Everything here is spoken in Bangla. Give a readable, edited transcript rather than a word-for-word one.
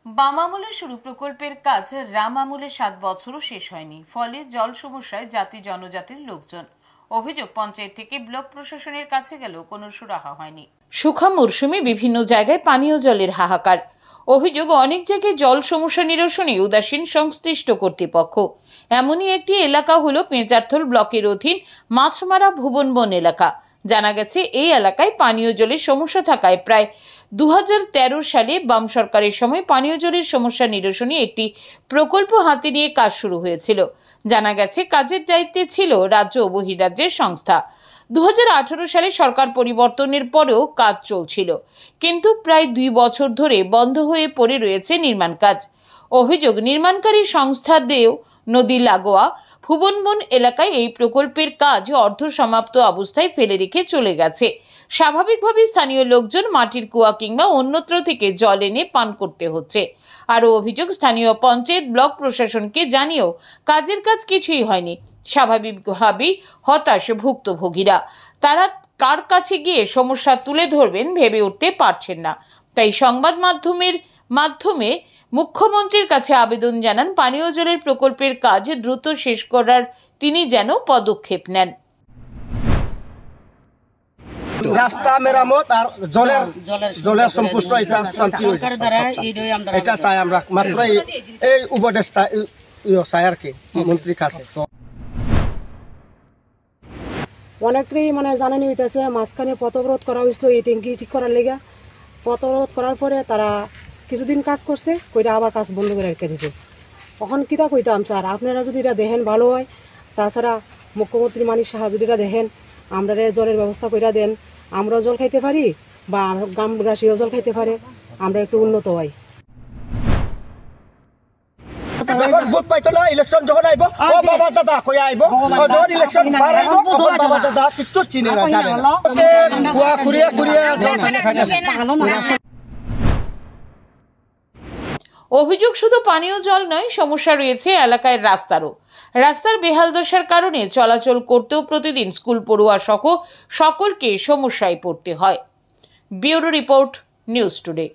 বাম আমলে শুরু প্রকল্পের কাজ রাম আমলে 7 বছরও শেষ হয়নি, ফলে জল সমস্যায় জাতি জনজাতির লোকজন। অভিযোগ, পঞ্চায়েত থেকে ব্লক প্রশাসনের কাছে গেলেও কোনো সুরাহা হয়নি। শুখা মরশুমে বিভিন্ন জায়গায় পানীয় জলের হাহাকার। অভিযোগ, অনেক জায়গায় জল সমস্যা নিরসনে উদাসীন সংশ্লিষ্ট কর্তৃপক্ষ। এমনই একটি এলাকা হলো পেঁচারথল ব্লকের অধীন মাছমারা ভুবনবন এলাকা। জানা গেছে, এই এলাকায় পানীয় জলের সমস্যা থাকায় প্রায় 2013 সালে বাম সরকারের সময় পানীয় জলের সমস্যা নিরসনে একটি প্রকল্প হাতে নিয়ে কাজ শুরু হয়েছিল। জানা গেছে, কাজের দায়িত্বে ছিল রাজ্য ও বহিরাজ্যের সংস্থা। 2018 সালে সরকার পরিবর্তনের পরেও কাজ চলছিল, কিন্তু প্রায় 2 বছর ধরে বন্ধ হয়ে পড়ে রয়েছে নির্মাণ কাজ। অভিযোগ, নির্মাণকারী সংস্থাদেরও নদী লাগোয়া ভুবনবন এলাকায় এই প্রকল্পের কাজ অর্ধসমাপ্ত অবস্থায় ফেলে রেখে চলে গেছে। স্বাভাবিকভাবে স্থানীয় লোকজন মাটির কুয়া কিংবা অন্যত্র থেকে জল এনে পান করতে হচ্ছে। আরও অভিযোগ, স্থানীয় পঞ্চায়েত ব্লক প্রশাসনকে জানিয়েও কাজের কাজ কিছুই হয়নি। স্বাভাবিকভাবেই হতাশ ভুক্তভোগীরা। তারা কার কাছে গিয়ে সমস্যা তুলে ধরবেন ভেবে উঠতে পারছেন না। তাই সংবাদ মাধ্যমে মুখ্যমন্ত্রীর কাছে আবেদন জানান পানীয় জলের প্রকল্পের কাজ দ্রুত শেষ করার তিনি যেন পদক্ষেপ নেন। রাস্তা মেরামত আর জলের সম্পুষ্ট এটা শান্তি এটা চাই আমরা, মাত্র এই উপদেষ্টা চাই আর কি মন্ত্রীর কাছে। অনেকেই জানানি হইতেছে, মাঝখানে পথবরোধ করা হয়েছিল এই ট্যাঙ্কি ঠিক করার লেগে। পথবরোধ করার পরে তারা কিছুদিন কাজ করছে, কইটা আবার কাজ বন্ধ করে রেখে দিছে। এখন কিতা কইতাম স্যার, আপনারা যদি এটা দেখেন ভালো হয়। তাছাড়া মুখ্যমন্ত্রী মানিক সাহা যদি এটা দেখেন, আমরা জলের ব্যবস্থা করে দেন, আমরাও জল খাইতে পারি বা গ্রামবাসীও জল খাইতে পারে, আমরা একটু উন্নত হই। যখন ভোট পাইতো না, ইলেকশন যখন আইব, ও বাবা দাদা কই আইব, যখন ইলেকশন পার হইব তখন বাবা দাদা কিচ্ছু চিনে না, জানে না। কুয়া কুড়িয়া জল খাইতেছে। অভিযোগ, শুধু পানীয় জল নয়, সমস্যা রয়েছে এলাকায় রাস্তারও। রাস্তার বেহাল দশার কারণে চলাচল করতেও প্রতিদিন স্কুল পড়ুয়া সহ সকলকে সমস্যায় পড়তে হয়। Bureau report, news today.